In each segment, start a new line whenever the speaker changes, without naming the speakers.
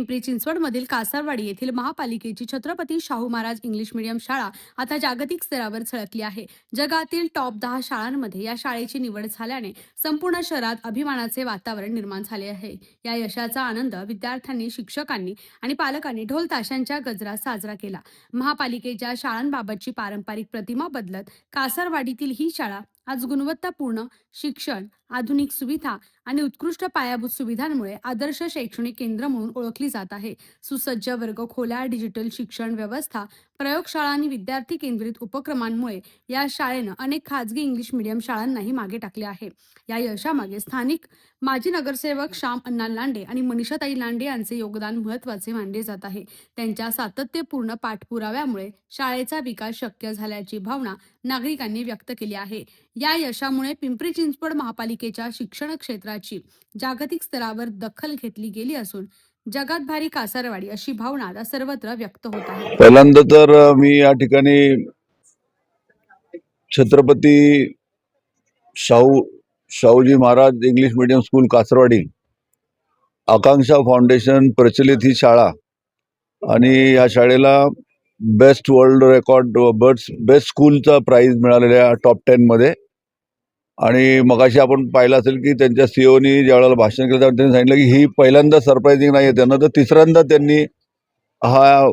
पिंपरी चिंचवडमधील कासारवाडी येथील महापालिकेची Chhatrapati Shahu Maharaj English medium शाळा आता जागतिक स्तरावर झळकली आहे। जगातील टॉप 10 शाळांमध्ये या शाळेची निवड झाल्याने संपूर्ण शहरात अभिमानाचे वातावरण निर्माण झाले आहे। या यशाचा आनंद विद्यार्थ्यांनी, शिक्षकांनी आणि पालकांनी ढोल ताशांच्या गजरात साजरा केला। महापालिकेच्या शाळांबाबतची पारंपरिक प्रतिमा बदलत कासारवाडीतील ही शाळा आज गुणवत्तापूर्ण शिक्षण, आधुनिक सुविधा आणि उत्कृष्ट पायाभूत सुविधांमुळे आदर्श शैक्षणिक केंद्र म्हणून ओळखली जात आहे। सुसज्ज वर्गखोल्या, डिजिटल शिक्षण व्यवस्था, प्रयोगशाळा आणि विद्यार्थी केंद्रित उपक्रमांमुळे या शाळेनं अनेक खाजगी इंग्लिश मीडियम शाळांनाही मागे टाकले आहे। या यशामागे स्थानिक माजी नगरसेवक श्याम अण्णा लांडे आणि मनीषाताई लांडे यांचे योगदान महत्त्वाचे मानले जात आहे। त्यांच्या सातत्यपूर्ण पाठपुराव्यामुळे शाळेचा विकास शक्य झाल्याची भावना नागरिकांनी व्यक्त केली आहे। या यशामुळे पिंपरी चिंचवड महापालिकेच्या शिक्षण क्षेत्राची जागतिक स्तरावर दखल घेतली गेली असून जगात भारी कासारवाडी अशी भावना आता सर्वत्र व्यक्त होत आहे।
पहिल्यांदा तर मी या ठिकाणी Chhatrapati Shahuji Maharaj English medium school Kasarwadi, Aakanksha foundation प्रचलित ही शाळा आणि या शाळेला बेस्ट वर्ल्ड रेकॉर्ड बेस्ट स्कूलचा प्राइज मिळालेल्या टॉप 10 मध्ये। आणि मगाशी आपण पाहिलं असेल की त्यांच्या सीईओनी ज्यावेळेला भाषण केलं त्यांनी सांगितलं की ही पहिल्यांदा सरप्राइजिंग नाही आहे, त्यांना तर तिसऱ्यांदा त्यांनी हा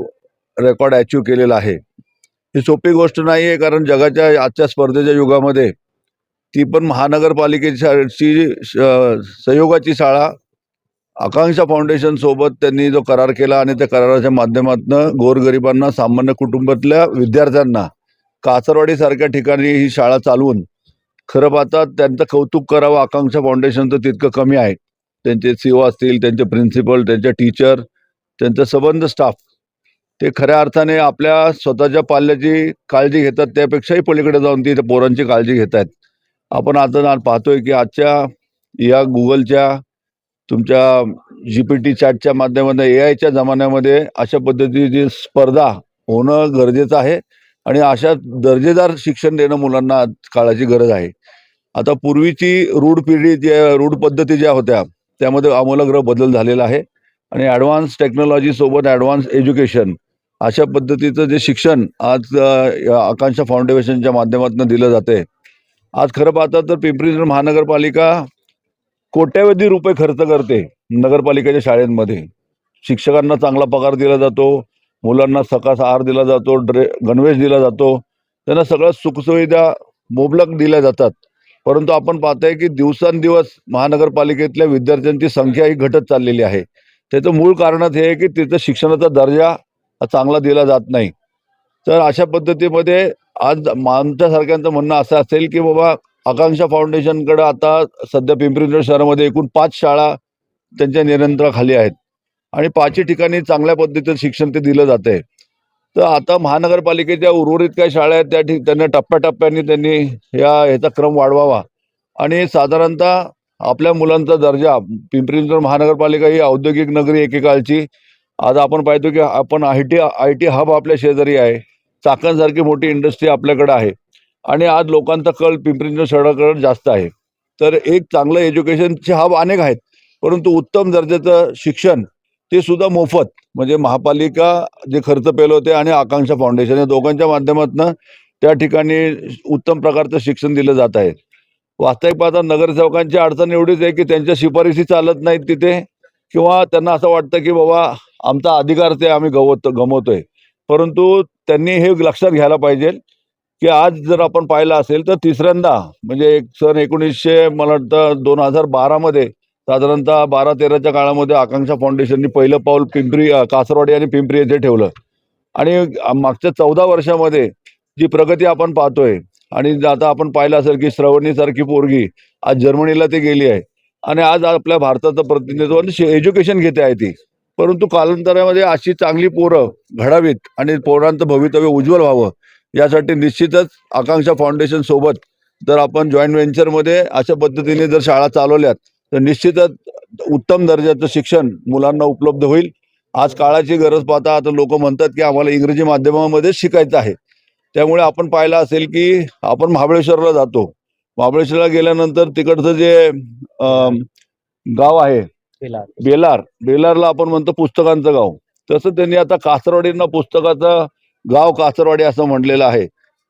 रेकॉर्ड अचीव केलेला आहे। ही सोपी गोष्ट नाही आहे, कारण जगाच्या आजच्या स्पर्धेच्या युगामध्ये ती पण महानगरपालिकेची सहयोगाची शाळा आकांक्षा फाउंडेशन सोबत त्यांनी जो करार केला आणि त्या कराराच्या माध्यमातून गोरगरिबांना, सामान्य कुटुंबातल्या विद्यार्थ्यांना कासारवाडी सारख्या ठिकाणी ही शाळा चालवून खरं पाहता त्यांचं कौतुक करावं आकांक्षा फाउंडेशनचं तितकं कमी आहे। त्यांचे सीईओ असतील, त्यांचे प्रिन्सिपल, त्यांचे टीचर, त्यांचा संबंध स्टाफ ते खऱ्या अर्थाने आपल्या स्वतःच्या पाल्याची काळजी घेतात, त्यापेक्षाही पलीकडे जाऊन ती पोरांची काळजी घेत आहेत। आपण आता पाहतोय की आजच्या या गुगलच्या, तुमच्या GPT चॅटच्या माध्यमातून AIच्या जमान्यामध्ये अशा पद्धतीची स्पर्धा होणं गरजेचं आहे आणि अशा दर्जेदार शिक्षण देणं मुलांना आज काळाची गरज आहे। आता पूर्वीची रूढ पद्धती ज्या होत्या त्यामध्ये आमूलाग्र बदल झालेला आहे आणि ॲडव्हान्स टेक्नॉलॉजी सोबत ॲडव्हान्स एज्युकेशन अशा पद्धतीचं जे शिक्षण आज आकांक्षा फाउंडेशनच्या माध्यमातून दिलं जाते। आज खरं पाहता तर पिंपरी चिंचवड महानगरपालिका कोट्यवधी रुपये खर्च करते नगरपालिकेच्या शाळांमध्ये। शिक्षकांना चांगला पगार दिला जातो, मुलांना सकस आहार दिला जातो, गणवेश दिला जातो, त्यांना सगळ्या सुखसुविधा मुबलक दिल्या जातात। परंतु आपण पाहतोय की दिवसांदिवस महानगरपालिकेतल्या विद्यार्थ्यांची संख्या ही घटत चाललेली आहे। त्याचं मूळ कारणच हे आहे की तिथं शिक्षणाचा दर्जा चांगला दिला जात नाही। तर अशा पद्धतीमध्ये आज आमच्यासारख्यांचं म्हणणं असं असेल की बाबा आकांक्षा फाउंडेशनकडे आता सध्या पिंपरी चिंचवड शहरामध्ये एकूण 5 शाळा त्यांच्या नियंत्रणाखाली आहेत आणि 5ही ठिकाणी चांगल्या पद्धतीचं शिक्षण ते दिलं जाते। तर आता महानगरपालिकेच्या उर्वरित काही शाळा आहेत त्यांना टप्प्याटप्प्याने त्यांनी ह्याचा क्रम वाढवावा आणि साधारणतः आपल्या मुलांचा दर्जा, पिंपरी चिंचवड महानगरपालिका ही औद्योगिक नगरी एकेकाळची, आज आपण पाहतो की आपण IT हब आपल्या शेजारी आहे, चाकणसारखी मोठी इंडस्ट्री आपल्याकडे आहे आणि आज लोकांचा कल पिंपरी चिंचवड शहराकडे जास्त आहे। तर एक चांगलं एज्युकेशनचे हब अनेक आहेत, परंतु उत्तम दर्जाचं शिक्षण ते सुद्धा मोफत, म्हणजे महापालिका जे खर्च पेलवते आणि आकांक्षा फाउंडेशन या दोघांच्या माध्यमातून त्या ठिकाणी उत्तम प्रकारचं शिक्षण दिलं जात आहे। वास्तविक पाहता नगरसेवकांची अडचण एवढीच आहे की त्यांच्या शिफारशी चालत नाहीत तिथे, किंवा त्यांना असं वाटतं की बाबा आमचा अधिकार ते आम्ही गमवतोय। परंतु त्यांनी हे लक्षात घ्यायला पाहिजे की आज जर आपण पाहिलं असेल तर तिसऱ्यांदा, म्हणजे सन 1900 मला वाटतं 2012 मध्ये साधारणतः 12-13च्या काळामध्ये आकांक्षा फाउंडेशननी पहिलं पाऊल कासारवाडी आणि पिंपरी येथे ठेवलं आणि मागच्या 14 वर्षामध्ये जी प्रगती आपण पाहतोय आणि आता आपण पाहिलं असेल की श्रवणी सारखी पोरगी आज जर्मनीला ते गेली आहे आणि आज आपल्या भारताचं प्रतिनिधित्व एज्युकेशन घेते आहे ती। परंतु कालांतरामध्ये अशी चांगली पोरं घडावीत आणि पोरांचं भवितव्य उज्ज्वल व्हावं यासाठी निश्चितच आकांक्षा फाउंडेशन सोबत जर आपण जॉईंट व्हेंचरमध्ये अशा पद्धतीने जर शाळा चालवल्यात तर निश्चितच उत्तम दर्जाचं शिक्षण मुलांना उपलब्ध होईल। आज काळाची गरज पाहता आता लोक म्हणतात की आम्हाला इंग्रजी माध्यमामध्ये शिकायचं आहे, त्यामुळे आपण पाहिलं असेल की आपण महाबळेश्वरला जातो, महाबळेश्वरला गेल्यानंतर तिकडचं जे गाव आहे
बेलार
बेलारला आपण म्हणतो पुस्तकांचं गाव, तसं त्यांनी आता कासरवाडींना पुस्तकाचं गाव कासरवाडी असं म्हटलेलं आहे.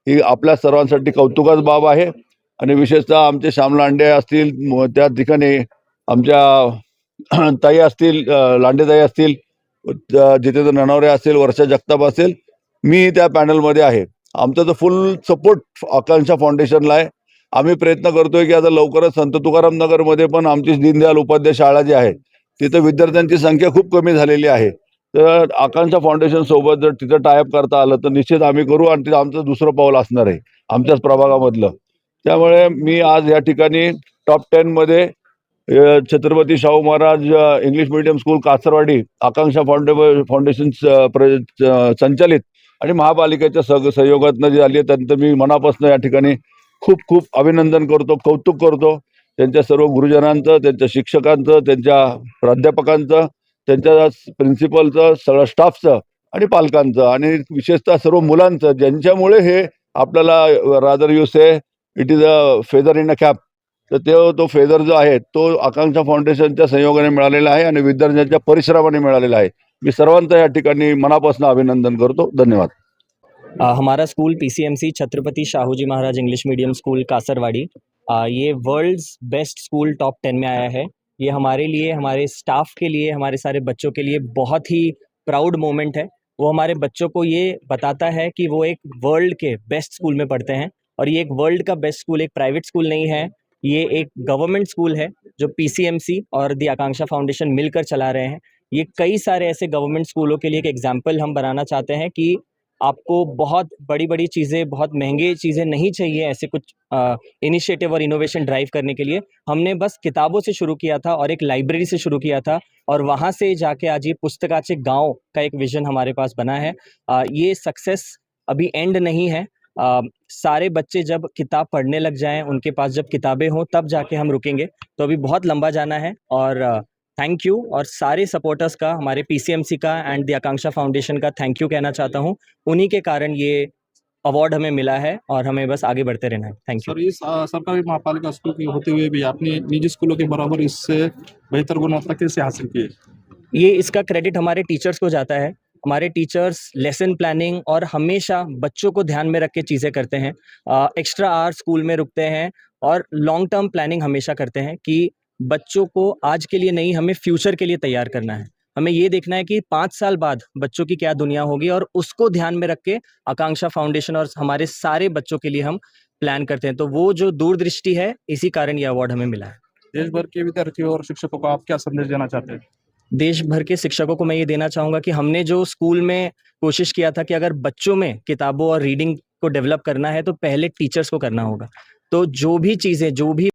ही आपल्या सर्वांसाठी कौतुकाच बाब आहे. आणि विशेषतः आमचे श्याम लांडे असतील, त्या ठिकाणी आमच्या ताई असतील, लांडेताई असतील, जितेंद्र ननावरे असतील, वर्षा जगताप असेल, मी त्या पॅनलमध्ये आहे. आमचा तर फुल सपोर्ट आकांक्षा फाउंडेशनला आहे. आम्ही प्रयत्न करतोय की आता लवकरच संत तुकाराम नगरमध्ये पण आमची दीनदयाल उपाध्याय शाळा जी आहे तिथं विद्यार्थ्यांची संख्या खूप कमी झालेली आहे. तर आकांक्षा फाउंडेशन सोबत जर तिथं टायअप करता आलं तर निश्चित आम्ही करू, आणि ते आमचं दुसरं पाऊल असणार आहे आमच्याच प्रभागामधलं. त्यामुळे मी आज या ठिकाणी टॉप 10 मध्ये Chhatrapati Shahu Maharaj English medium school Kasarwadi, Aakanksha foundation संचालित आणि महापालिकेच्या सहयोगातनं जी आली आहे त्यांचं मी मनापासून या ठिकाणी खूप खूप अभिनंदन करतो, कौतुक करतो. त्यांच्या सर्व गुरुजनांचं, त्यांच्या शिक्षकांचं, त्यांच्या प्राध्यापकांचं, त्यांच्या प्रिन्सिपलचं, सगळ्या स्टाफचं आणि पालकांचं, आणि विशेषतः सर्व मुलांचं, ज्यांच्यामुळे हे आपल्याला rather you say it is a feather in a cap. तर तो फेदर जो आहे तो आकांक्षा फाउंडेशनच्या संयोगाने मिळालेला आहे आणि विद्यार्थ्यांच्या परिश्रमाने मिळालेला आहे. मी सर्वांचं या ठिकाणी मनापासून अभिनंदन करतो. धन्यवाद.
हमारा school PCMC Chhatrapati Shahuji Maharaj English medium school Kasarwadi, ये वर्ल्ड्स बेस्ट स्कूल टॉप 10 में आया है। ये हमारे लिए, हमारे स्टाफ के लिए, हमारे सारे बच्चों के लिए बहुत ही प्राउड मोमेंट है। वो हमारे बच्चों को ये बताता है कि वो एक वर्ल्ड के बेस्ट स्कूल में पढ़ते हैं, और ये एक वर्ल्ड का बेस्ट स्कूल एक प्राइवेट स्कूल नहीं है, ये एक गवर्नमेंट स्कूल है जो पीसीएमसी और दी आकांक्षा फाउंडेशन मिलकर चला रहे हैं। ये कई सारे ऐसे गवर्नमेंट स्कूलों के लिए एक एग्जाम्पल हम बनाना चाहते हैं कि आपको बहुत बड़ी-बड़ी चीज़ें, बहुत महँगे चीज़ें नहीं चाहिए ऐसे कुछ इनिशिएटिव और इनोवेशन ड्राइव करने के लिए। हमने बस किताबों से शुरू किया था और एक लाइब्रेरी से शुरू किया था, और वहाँ से जाके आज ये पुस्तकाचे गाँव का एक विज़न हमारे पास बना है। ये सक्सेस अभी एंड नहीं है। सारे बच्चे जब किताब पढ़ने लग जाएँ, उनके पास जब किताबें हों, तब जाके हम रुकेंगे। तो अभी बहुत लंबा जाना है, और थैंक यू, और सारे सपोर्टर्स का, हमारे पीसीएमसी का एंड द आकांक्षा फाउंडेशन का थैंक यू कहना चाहता हूँ। उन्हीं के कारण ये अवार्ड हमें मिला है, और हमें बस आगे बढ़ते रहना है। Thank you.
सर, इस सरकारी महापालिका स्कूल के होते हुए भी आपने निजी स्कूलों के बराबर इससे बेहतर गुणवत्ता कैसे हासिल की है?
ये इसका क्रेडिट हमारे टीचर्स को जाता है। हमारे टीचर्स लेसन प्लानिंग और हमेशा बच्चों को ध्यान में रख के चीज़ें करते हैं। एक्स्ट्रा आवर स्कूल में रुकते हैं, और लॉन्ग टर्म प्लानिंग हमेशा करते हैं कि बच्चों को आज के लिए नहीं, हमें फ्यूचर के लिए तैयार करना है। हमें ये देखना है कि 5 साल बाद बच्चों की क्या दुनिया होगी, और उसको ध्यान में रख के आकांक्षा फाउंडेशन और हमारे सारे बच्चों के लिए हम प्लान करते हैं। तो वो जो दूरदृष्टि है, इसी कारण ये अवार्ड हमें मिला है।
देश भर के विद्यार्थियों और शिक्षकों को आप क्या संदेश देना चाहते हैं?
देश भर के शिक्षकों को मैं ये देना चाहूँगा कि हमने जो स्कूल में कोशिश किया था कि अगर बच्चों में किताबों और रीडिंग को डेवलप करना है तो पहले टीचर्स को करना होगा। तो जो भी चीज़ें, जो भी